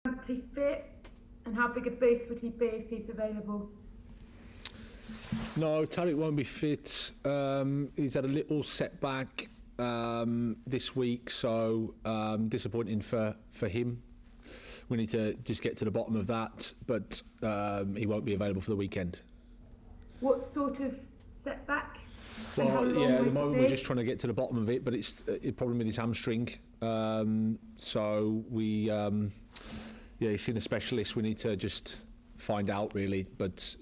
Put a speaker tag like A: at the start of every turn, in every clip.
A: Lamptey fit, and how big a boost would he be if he's available?
B: No, Tariq won't be fit. He's had a little setback this week, so disappointing for him. We need to just get to the bottom of that, but he won't be available for the weekend.
A: What sort of setback?
B: Well, yeah, at the moment we're just trying to get to the bottom of it, but it's a problem with his hamstring. So we, he's seen a specialist. We need to just find out really, but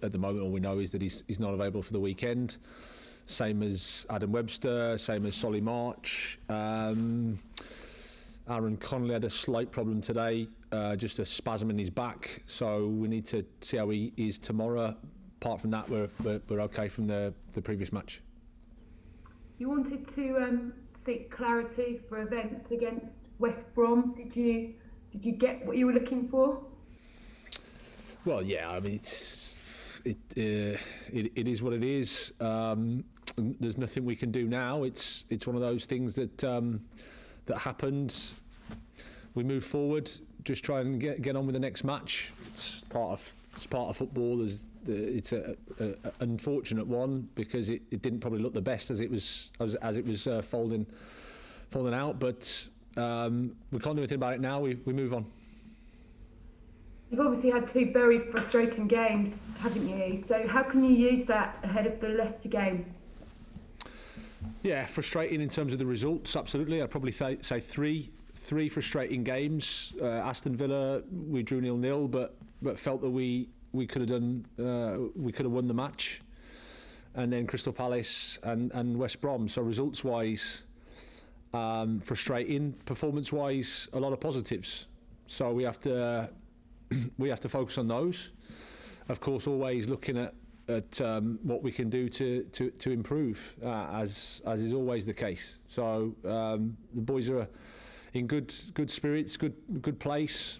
B: at the moment all we know is that he's not available for the weekend. Same as Adam Webster, same as Solly March. Aaron Connolly had a slight problem today, just a spasm in his back. So we need to see how he is tomorrow. Apart from that, we're okay from the previous match.
A: You wanted to seek clarity for events against West Brom. Did you get what you were looking for?
B: Well, yeah. I mean, it is what it is. There's nothing we can do now. It's one of those things that happened. We move forward. Just try and get on with the next match. It's part of football. It's an unfortunate one because it didn't probably look the best as it was folding out. But we can't do anything about it now. We move on.
A: You've obviously had two very frustrating games, haven't you? So how can you use that ahead of the Leicester game?
B: Yeah, frustrating in terms of the results. Absolutely, I'd probably say three frustrating games. Aston Villa, we drew 0-0, but felt that we could have won the match, and then Crystal Palace and West Brom. So results wise, frustrating. Performance wise, a lot of positives. So we have to focus on those. Of course, always looking at what we can do to improve, as is always the case. So the boys are in good spirits, good place.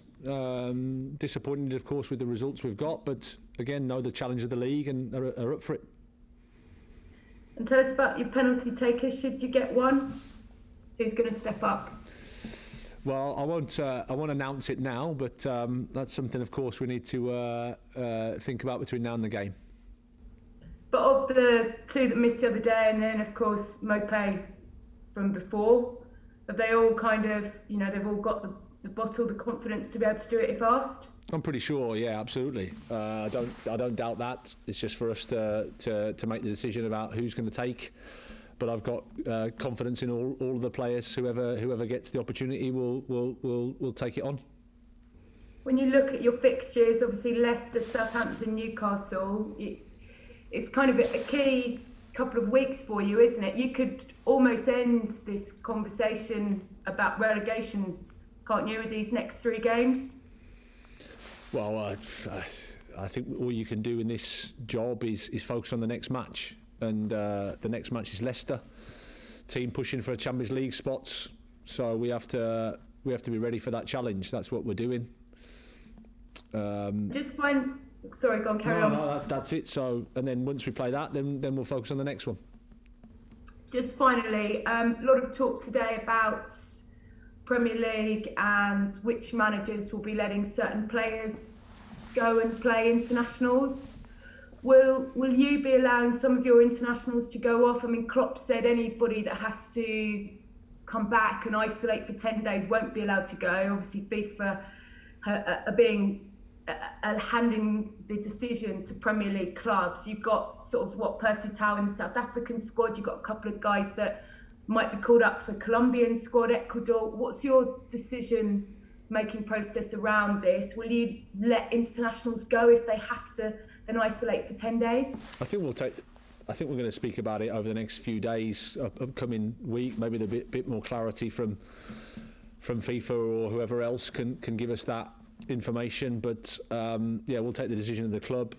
B: Disappointed, of course, with the results we've got, but again, know the challenge of the league and are up for it.
A: And tell us about your penalty takers. Should you get one, who's going to step up?
B: Well, I won't announce it now, but that's something, of course, we need to think about between now and the game.
A: But of the two that missed the other day, and then, of course, Mopé from before, have they all kind of, they've all got the bottle, the confidence to be able to do it if asked?
B: I'm pretty sure, yeah, absolutely. I don't doubt that. It's just for us to make the decision about who's going to take. But I've got confidence in all of the players. Whoever gets the opportunity will take it on.
A: When you look at your fixtures, obviously Leicester, Southampton, Newcastle, it's kind of a key couple of weeks for you, isn't it? You could almost end this conversation about relegation, can't you, with these next three games?
B: Well, I think all you can do in this job is focus on the next match, and the next match is Leicester, team pushing for a Champions League spots. So we have to be ready for that challenge. That's what we're doing.
A: Sorry, go on, carry on.
B: No, that's it. So, and then once we play that, then we'll focus on the next one.
A: Just finally, a lot of talk today about Premier League and which managers will be letting certain players go and play internationals. Will you be allowing some of your internationals to go off? I mean, Klopp said anybody that has to come back and isolate for 10 days won't be allowed to go. Obviously, FIFA are handing the decision to Premier League clubs. You've got sort of Percy Tau in the South African squad. You've got a couple of guys that might be called up for Colombian squad, Ecuador. What's your decision-making process around this? Will you let internationals go if they have to then isolate for 10 days?
B: I think we're going to speak about it over the next few days, upcoming week. Maybe a bit more clarity from FIFA or whoever else can give us that information. But we'll take the decision of the club,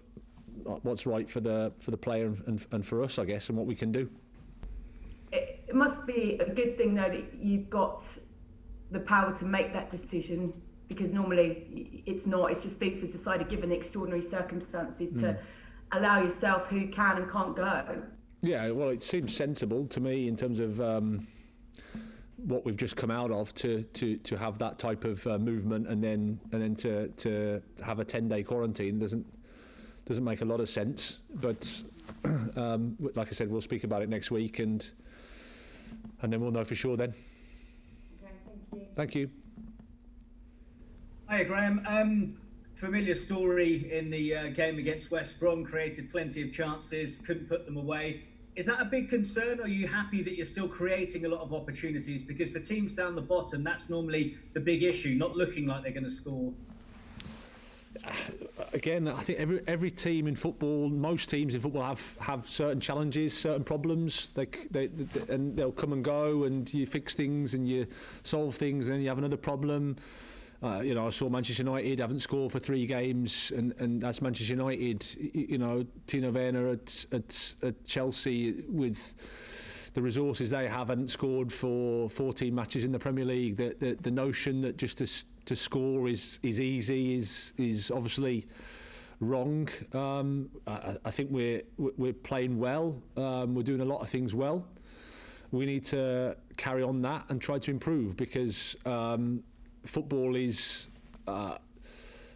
B: what's right for the player and for us, I guess, and what we can do.
A: It must be a good thing though that you've got the power to make that decision, because normally it's not. It's just FIFA's decided, given the extraordinary circumstances, to allow yourself who can and can't go.
B: Yeah, well, it seems sensible to me in terms of what we've just come out of to have that type of movement and then to have a 10-day quarantine doesn't make a lot of sense. But like I said, we'll speak about it next week and then we'll know for sure then.
A: Okay, thank you.
B: Thank you.
C: Hiya, Graham. Familiar story in the game against West Brom, created plenty of chances, couldn't put them away. Is that a big concern, or are you happy that you're still creating a lot of opportunities? Because for teams down the bottom, that's normally the big issue, not looking like they're going to score.
B: Again, I think every team in football, most teams in football have certain challenges, certain problems. And they'll come and go, and you fix things and you solve things, and then you have another problem. I saw Manchester United haven't scored for 3 games, and that's Manchester United. Tino Werner at Chelsea, with the resources they haven't scored for 14 matches in the Premier League. The notion that just to score is easy is obviously wrong. I think we're playing well. We're doing a lot of things well. We need to carry on that and try to improve, because football is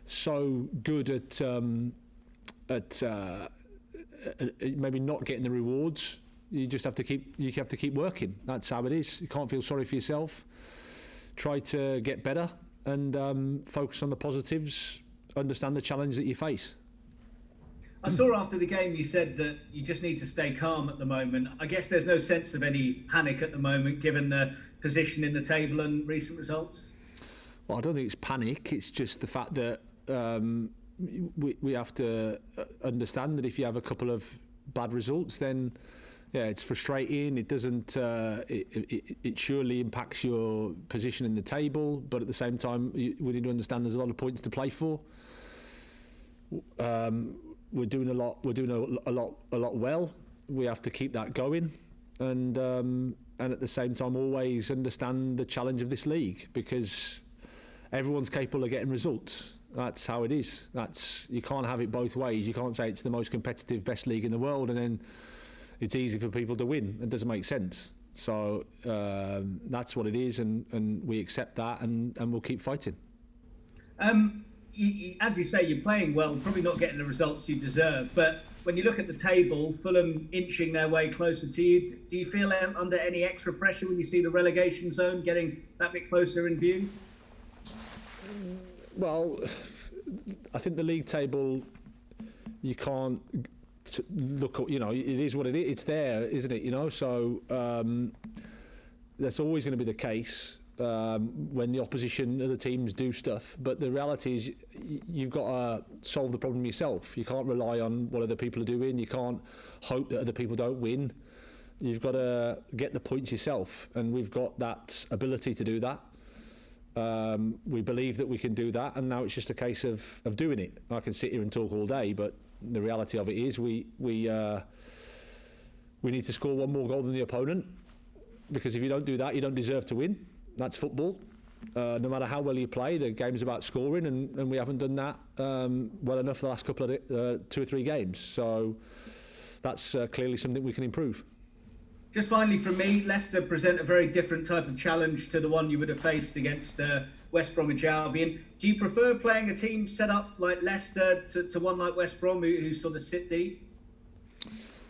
B: so good at maybe not getting the rewards. You just have to keep working. That's how it is. You can't feel sorry for yourself. Try to get better and focus on the positives. Understand the challenge that you face.
C: I saw after the game you said that you just need to stay calm at the moment. I guess there's no sense of any panic at the moment, given the position in the table and recent results.
B: Well, I don't think it's panic. It's just the fact that we have to understand that if you have a couple of bad results, then it's frustrating. It doesn't. It surely impacts your position in the table, but at the same time, we need to understand there's a lot of points to play for. We're doing a lot. We're doing a lot well. We have to keep that going, and at the same time, always understand the challenge of this league, because everyone's capable of getting results. That's how it is. You can't have it both ways. You can't say it's the most competitive, best league in the world, and then it's easy for people to win. It doesn't make sense. So that's what it is, and we accept that, and we'll keep fighting.
C: As you say, you're playing well, probably not getting the results you deserve. But when you look at the table, Fulham inching their way closer to you, do you feel under any extra pressure when you see the relegation zone getting that bit closer in view?
B: Well, I think the league table, you can't look at, it is what it is. It's there, isn't it? So that's always going to be the case when the opposition, other teams do stuff. But the reality is you've got to solve the problem yourself. You can't rely on what other people are doing. You can't hope that other people don't win. You've got to get the points yourself, and we've got that ability to do that. We believe that we can do that, and now it's just a case of doing it. I can sit here and talk all day, but the reality of it is we need to score one more goal than the opponent, because if you don't do that, you don't deserve to win. That's football. No matter how well you play, the game's about scoring, and we haven't done that well enough for the last couple of 2 or 3 games. So that's clearly something we can improve.
C: Just finally from me, Leicester present a very different type of challenge to the one you would have faced against West Bromwich Albion. Do you prefer playing a team set up like Leicester to one like West Brom, who sort of sit deep?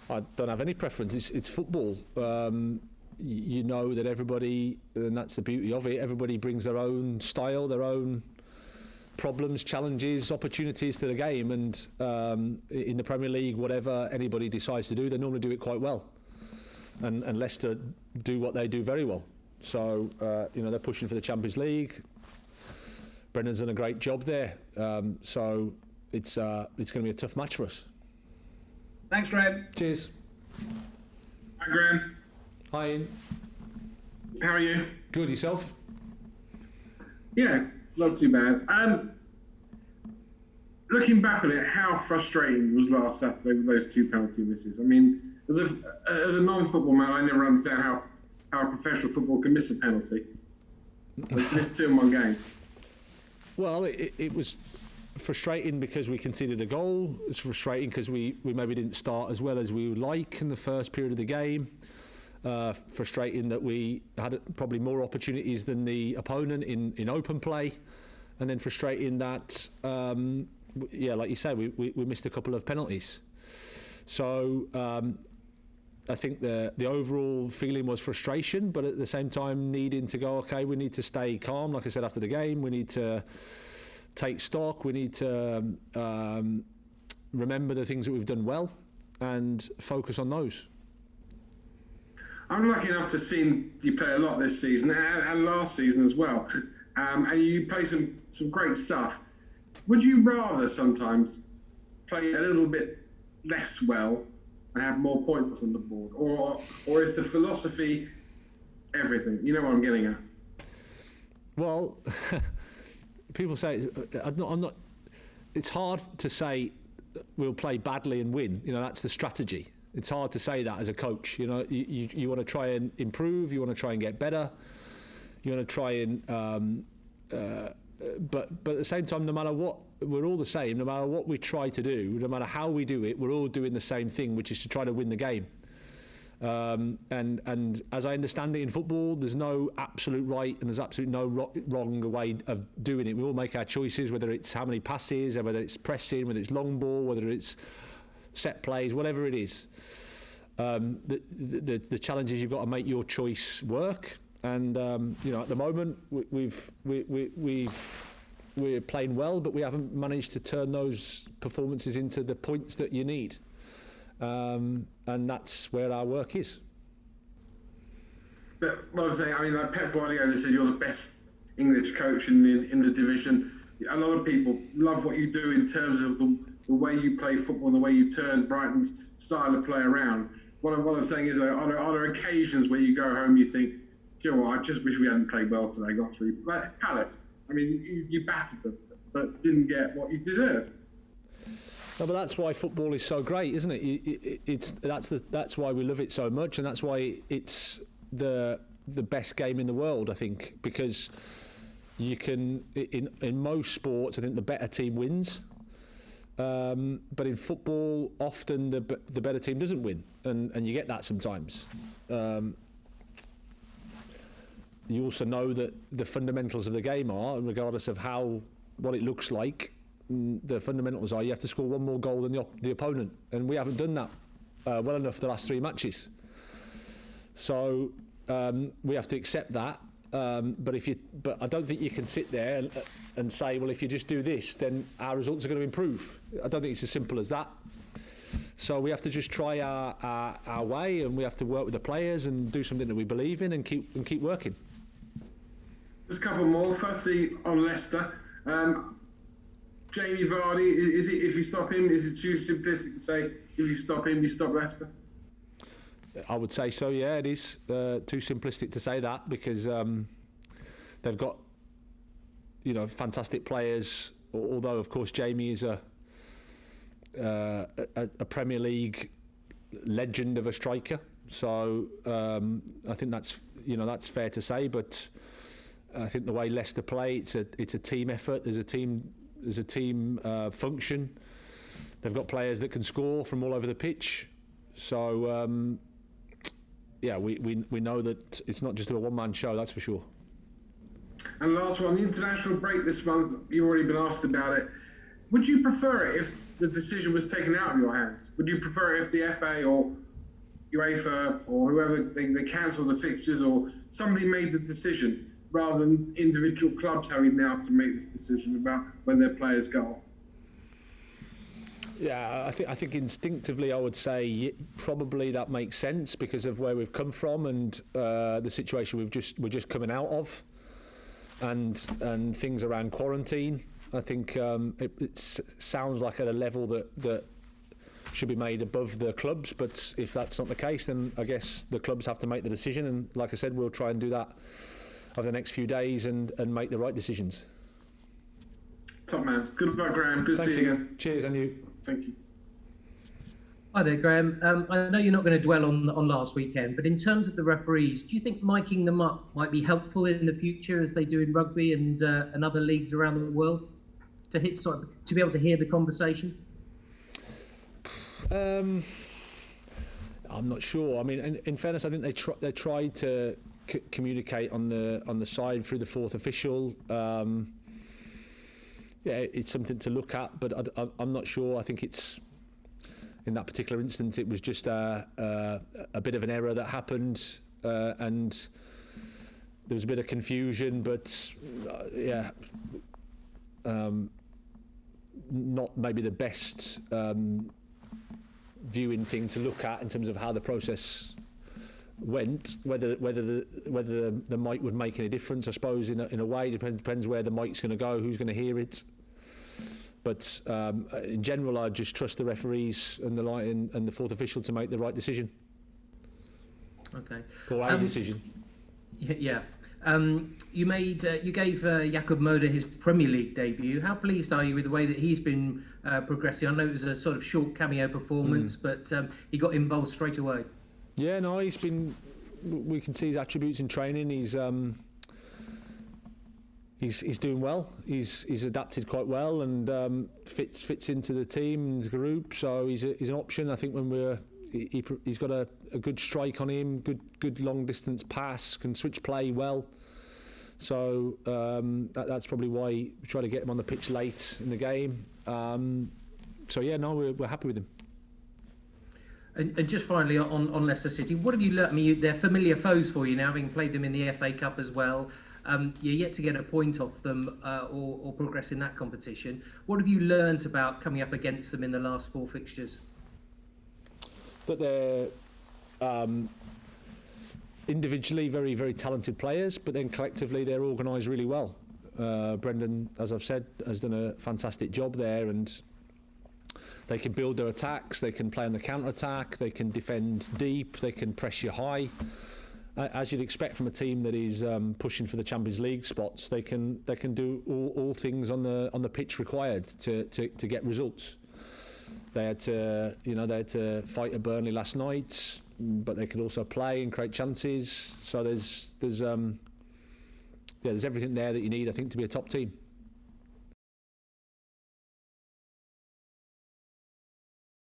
B: I don't have any preference. It's football. You know that everybody, and that's the beauty of it, everybody brings their own style, their own problems, challenges, opportunities to the game. And in the Premier League, whatever anybody decides to do, they normally do it quite well. And Leicester do what they do very well. So, they're pushing for the Champions League. Brennan's done a great job there. So it's going to be a tough match for us.
C: Thanks, Graham.
B: Cheers.
D: Hi, Graham.
B: Hi, Ian.
D: How are you?
B: Good, yourself?
D: Yeah, not too bad. Looking back on it, how frustrating was last Saturday with those 2 penalty misses? I mean, as a non-football man, I never understand how a professional football can miss a penalty. But to miss 2 in one game.
B: Well, it was frustrating because we conceded a goal. It's frustrating because we maybe didn't start as well as we would like in the first period of the game. Frustrating that we had probably more opportunities than the opponent in open play, and then frustrating that, like you say, we missed a couple of penalties. So I think the overall feeling was frustration, but at the same time needing to go, okay, we need to stay calm. Like I said after the game, we need to take stock. We need to remember the things that we've done well and focus on those.
D: I'm lucky enough to see you play a lot this season and last season as well. And you play some great stuff. Would you rather sometimes play a little bit less well and have more points on the board? Or is the philosophy everything? You know what I'm getting at?
B: Well, people say, I'm not, it's hard to say we'll play badly and win. You know, that's the strategy. It's hard to say that as a coach. You know, you want to try and improve. You want to try and get better. You want to try and, but at the same time, no matter what, we're all the same. No matter what we try to do, no matter how we do it, we're all doing the same thing, which is to try to win the game. And as I understand it in football, there's no absolute right and there's absolutely no wrong way of doing it. We all make our choices, whether it's how many passes, or whether it's pressing, whether it's long ball, whether it's set plays, whatever it is. The challenge is you've got to make your choice work. And you know, at the moment we're playing well, but we haven't managed to turn those performances into the points that you need. And that's where our work is.
D: But what I'm saying, I mean, like Pep Guardiola said, you're the best English coach in the division. A lot of people love what you do in terms of the way you play football and the way you turn Brighton's style of play around. What I'm saying is, are there occasions where you go home and you think, you know what, I just wish we hadn't played well today, got through. Like Palace, I mean, you battered them, but didn't get what you deserved.
B: No, but that's why football is so great, isn't it? That's why we love it so much, and that's why it's the best game in the world, I think, because you can in most sports, I think the better team wins. But in football, often the better team doesn't win, and you get that sometimes. You also know that the fundamentals of the game are, regardless of what it looks like, the fundamentals are you have to score one more goal than the opponent, and we haven't done that well enough the last 3 matches. So we have to accept that. But I don't think you can sit there and say, well, if you just do this, then our results are going to improve. I don't think it's as simple as that. So we have to just try our way, and we have to work with the players and do something that we believe in, and keep working.
D: Just a couple more. Firstly, on Leicester, Jamie Vardy, is it, if you stop him, is it too simplistic to say if you stop him, you stop Leicester?
B: I would say so, yeah, it is too simplistic to say that, because they've got, you know, fantastic players, although of course Jamie is a Premier League legend of a striker, so I think that's fair to say. But I think the way Leicester play, it's a team effort. There's a team function. They've got players that can score from all over the pitch, so yeah, we know that it's not just a one-man show, that's for sure.
D: And last one, the international break this month, you've already been asked about it. Would you prefer it if the decision was taken out of your hands? Would you prefer it if the FA or UEFA or whoever, they cancel the fixtures, or somebody made the decision rather than individual clubs having now to make this decision about when their players go off?
B: Yeah, I think instinctively I would say probably that makes sense because of where we've come from and the situation we're just coming out of, and things around quarantine. I think it sounds like at a level that should be made above the clubs, but if that's not the case, then I guess the clubs have to make the decision, and like I said, we'll try and do that over the next few days and make the right decisions.
D: Top man. Good luck, Graham. Good to see you again.
B: Cheers, and you.
D: Thank you.
E: Hi there, Graham. I know you're not going to dwell on last weekend, but in terms of the referees, do you think miking them up might be helpful in the future, as they do in rugby and other leagues around the world, to be able to hear the conversation?
B: I'm not sure. I mean, in fairness, I think they tried to communicate on the side through the fourth official. Yeah, it's something to look at, but I'm not sure. I think it's, in that particular instance, it was just a bit of an error that happened, and there was a bit of confusion. But yeah, not maybe the best viewing thing to look at in terms of how the process went. Whether the mic would make any difference, I suppose, in a way, depends where the mic's going to go, who's going to hear it. But in general, I just trust the referees and the fourth official to make the right decision.
E: Okay.
B: Or a decision.
E: Yeah. You gave Jakub Moder his Premier League debut. How pleased are you with the way that he's been progressing? I know it was a sort of short cameo performance, but he got involved straight away.
B: Yeah, no, he's been. We can see his attributes in training. He's doing well. He's adapted quite well and fits into the team and the group. So he's an option. I think when he's got a good strike on him, good long distance pass, can switch play well. So that's probably why we try to get him on the pitch late in the game. So yeah, no, we're happy with him.
E: And just finally on Leicester City, what have you learnt? I mean, they're familiar foes for you now, having played them in the FA Cup as well. You're yet to get a point off them or progress in that competition. What have you learnt about coming up against them in the last 4 fixtures?
B: That they're individually very, very talented players, but then collectively they're organised really well. Brendan, as I've said, has done a fantastic job there, and they can build their attacks, they can play on the counter-attack, they can defend deep, they can press you high. As you'd expect from a team that is pushing for the Champions League spots, they can do all things on the pitch required to get results. They had to fight at Burnley last night, but they could also play and create chances. So there's everything there that you need, I think, to be a top team.